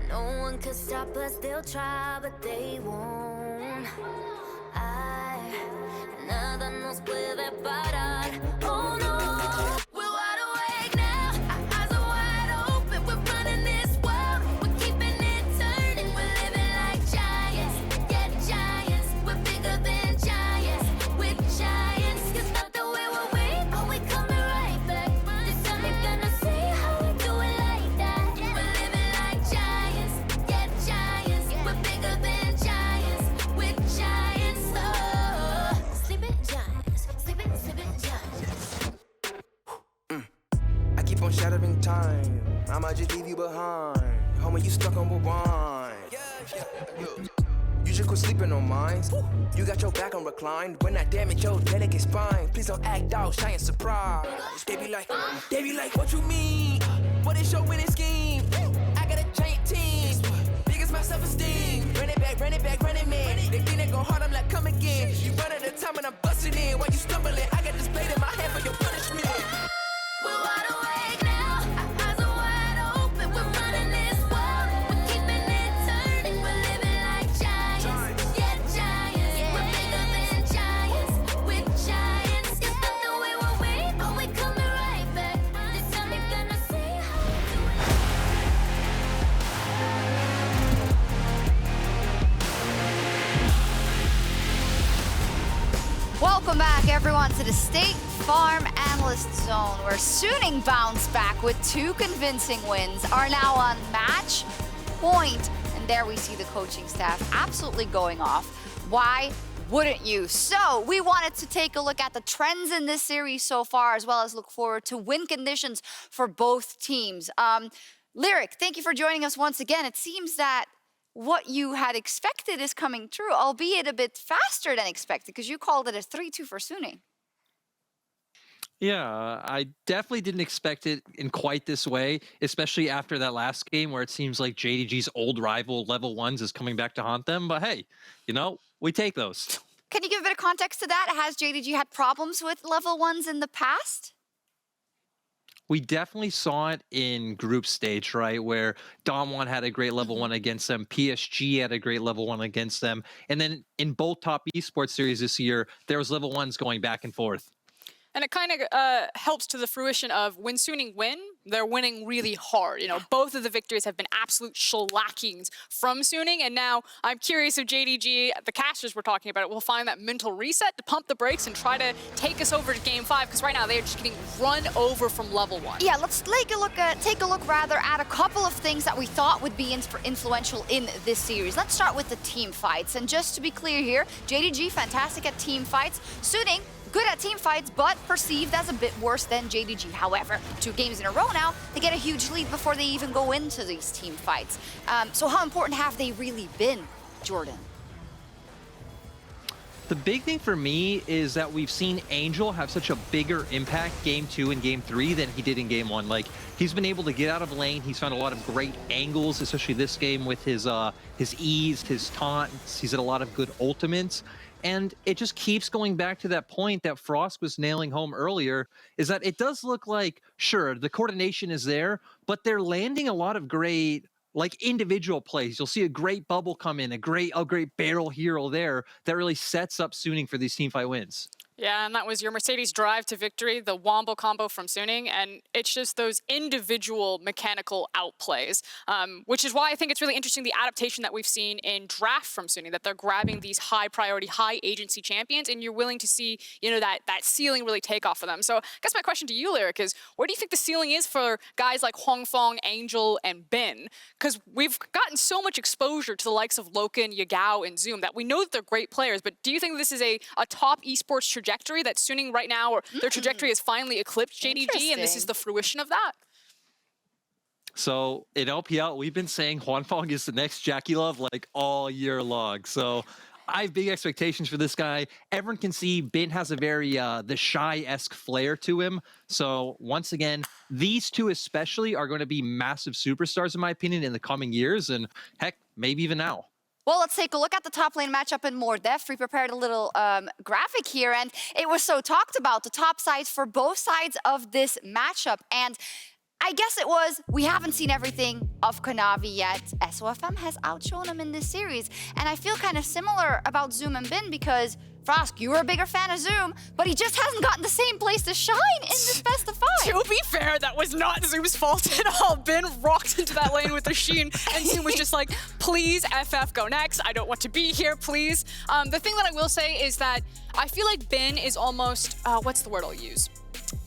No one could stop us. They'll try, but they won't. Nada nos puede parar. Oh no. We're wide awake now. Our eyes are wide open. We're running this world. We're keeping it turning. We're living like giants. Yeah, giants. We're bigger than giants. We're giants. It's not the way we're weak, but we coming right back. This time you're gonna see how we do it like that. We're living like giants. Yeah, giants. We're bigger than giants. We're giants. Oh, sleeping giants. Sleeping giants. I keep on shattering time. I might just leave you behind. Homie, you stuck on rewind. You should quit sleeping on mine. You got your back on recline. When I damage your delicate spine, please don't act out, shy and surprise. They be like, what you mean? What is your winning scheme? I got a giant team. Biggest my self-esteem. Run it back, man. They think they go hard, I'm like, come again. You run at a time and I'm busting in. While you stumbling, I got this blade in my hand for your punishment. We're wide awake now. Our eyes are wide open. We're running this world. We're keeping it turning. We're living like giants. Yeah, giants. We're bigger than giants. We're giants. It's not the way we're weak, but we coming right back. This time you're gonna see how we do it. Welcome back, everyone, to the State Farm Analyst Zone, where Suning bounced back with 2 convincing wins, are now on match point. And there we see the coaching staff absolutely going off. Why wouldn't you? So we wanted to take a look at the trends in this series so far, as well as look forward to win conditions for both teams. Lyric, thank you for joining us once again. It seems that what you had expected is coming true, albeit a bit faster than expected, because you called it a 3-2 for Suning. Yeah, I definitely didn't expect it in quite this way, especially after that last game where it seems like JDG's old rival level 1s is coming back to haunt them. But hey, you know, we take those. Can you give a bit of context to that? Has JDG had problems with level 1s in the past? We definitely saw it in group stage, right, where Damwon had a great level 1 against them, PSG had a great level 1 against them, and then in both top esports series this year, there was level 1s going back and forth. And it kind of helps to the fruition of when Suning win, they're winning really hard. You know, both of the victories have been absolute shellackings from Suning. And now I'm curious if JDG, the casters we're talking about, will find that mental reset to pump the brakes and try to take us over to Game 5. Because right now they're just getting run over from level 1. Yeah, let's take a look rather at a couple of things that we thought would be influential in this series. Let's start with the team fights. And just to be clear here, JDG, fantastic at team fights. Suning, good at team fights, but perceived as a bit worse than JDG. However, 2 games in a row now, they get a huge lead before they even go into these team fights. So how important have they really been, Jordan? The big thing for me is that we've seen Angel have such a bigger impact Game 2 and Game 3 than he did in Game 1. Like, he's been able to get out of lane. He's found a lot of great angles, especially this game with his ease, his taunts. He's had a lot of good ultimates. And it just keeps going back to that point that Frost was nailing home earlier, is that it does look like, sure, the coordination is there, but they're landing a lot of great, like, individual plays. You'll see a great bubble come in, a great barrel hero there that really sets up Suning for these teamfight wins. Yeah, and that was your Mercedes drive to victory, the Wombo combo from Suning, and it's just those individual mechanical outplays, which is why I think it's really interesting the adaptation that we've seen in draft from Suning, that they're grabbing these high priority, high agency champions, and you're willing to see, you know, that ceiling really take off for them. So I guess my question to you, Lyric, is where do you think the ceiling is for guys like huanfeng, Angel, and Bin? Because we've gotten so much exposure to the likes of LokeN, Yagao, and Zoom that we know that they're great players, but do you think this is a top esports trajectory that Suning right now, or their trajectory has finally eclipsed JDG, and this is the fruition of that? So in LPL, we've been saying huanfeng is the next Jackie Love like all year long. So I have big expectations for this guy. Everyone can see Bin has a very the shy-esque flair to him. So once again, these two especially are going to be massive superstars in my opinion in the coming years, and heck, maybe even now. Well, let's take a look at the top lane matchup in more depth. We prepared a little graphic here, and it was so talked about, the top sides for both sides of this matchup. And I guess it was, we haven't seen everything of Kanavi yet. SofM has outshone him in this series. And I feel kind of similar about Zoom and Bin, because Frosk, you were a bigger fan of Zoom, but he just hasn't gotten the same place to shine in this best of 5. To be fair, that was not Zoom's fault at all. Bin rocked into that lane with the Sheen, and Zoom was just like, please, FF, go next. I don't want to be here, please. The thing that I will say is that I feel like Bin is almost, what's the word I'll use?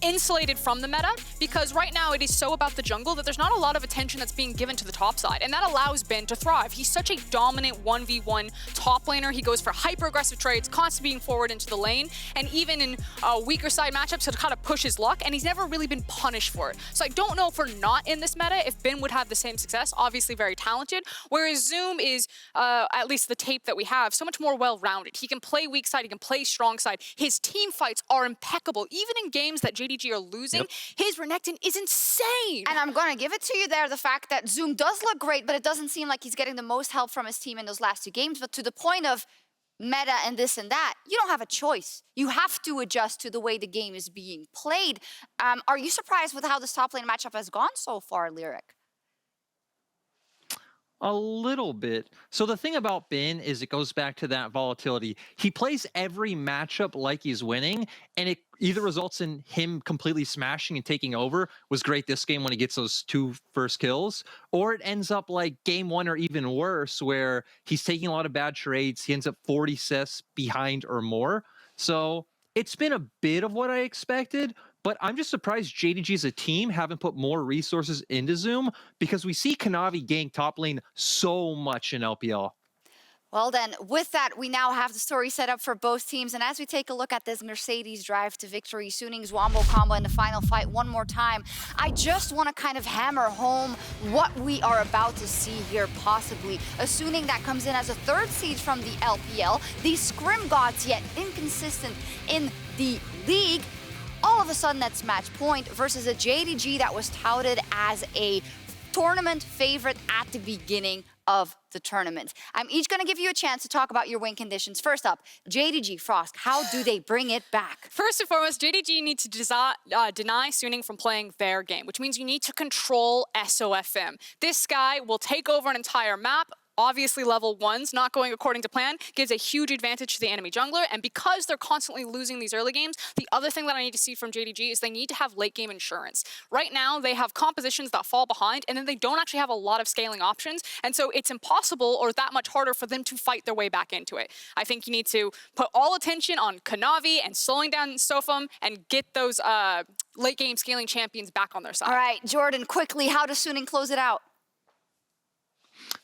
Insulated from the meta, because right now it is so about the jungle that there's not a lot of attention that's being given to the top side, and that allows Bin to thrive. He's such a dominant 1v1 top laner. He goes for hyper-aggressive trades, constantly being forward into the lane, and even in weaker side matchups, he'll kind of push his luck, and he's never really been punished for it. So I don't know if we're not in this meta, if Bin would have the same success. Obviously very talented, whereas Zoom is, at least the tape that we have, so much more well-rounded. He can play weak side, he can play strong side. His team fights are impeccable, even in games that JDG are losing. Yep. His Renekton is insane. And I'm going to give it to you there, the fact that Zoom does look great, but it doesn't seem like he's getting the most help from his team in those last 2 games. But to the point of meta and this and that, you don't have a choice. You have to adjust to the way the game is being played. Are you surprised with how this top lane matchup has gone so far, Lyric? A little bit. So the thing about Bin is it goes back to that volatility. He plays every matchup like he's winning, and it either results in him completely smashing and taking over, was great this game when he gets those 2 first kills, or it ends up like game 1 or even worse, where he's taking a lot of bad trades. He ends up 40 assists behind or more. So It's been a bit of what I expected, but I'm just surprised JDG as a team haven't put more resources into Zoom because we see Kanavi gank top lane so much in LPL. Well then, with that, we now have the story set up for both teams. And as we take a look at this Mercedes drive to victory, Suning's Wombo combo in the final fight one more time, I just want to kind of hammer home what we are about to see here possibly. A Suning that comes in as a third seed from the LPL, the Scrim Gods yet inconsistent in the league. All of a sudden, that's match point versus a JDG that was touted as a tournament favorite at the beginning of the tournament. I'm each going to give you a chance to talk about your win conditions. First up, JDG, Frost, how do they bring it back? First and foremost, JDG need to deny Suning from playing their game, which means you need to control SofM. This guy will take over an entire map. Obviously, level 1's not going according to plan gives a huge advantage to the enemy jungler, and because they're constantly losing these early games, the other thing that I need to see from JDG is they need to have late game insurance. Right now, they have compositions that fall behind, and then they don't actually have a lot of scaling options, and so it's impossible or that much harder for them to fight their way back into it. I think you need to put all attention on Kanavi and slowing down SofM and get those late game scaling champions back on their side. All right, Jordan, quickly, how does Suning close it out?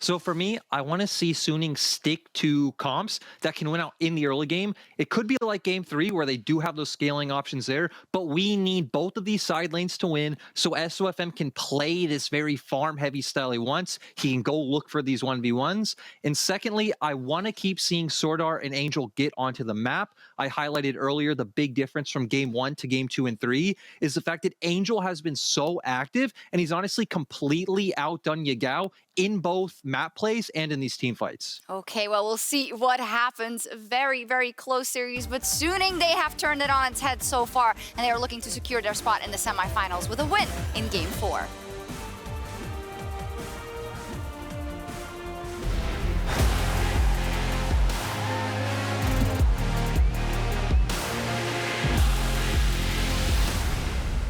So for me, I want to see Suning stick to comps that can win out in the early game. It could be like game 3 where they do have those scaling options there, but we need both of these side lanes to win so SofM can play this very farm-heavy style he wants. He can go look for these 1v1s. And secondly, I want to keep seeing SwordArt and Angel get onto the map. I highlighted earlier the big difference from game 1 to game 2 and 3 is the fact that Angel has been so active, and he's honestly completely outdone Yagao in both map plays and in these team fights. Okay, well, we'll see what happens. Very, very close series, but Suning, they have turned it on its head so far, and they are looking to secure their spot in the semifinals with a win in Game 4.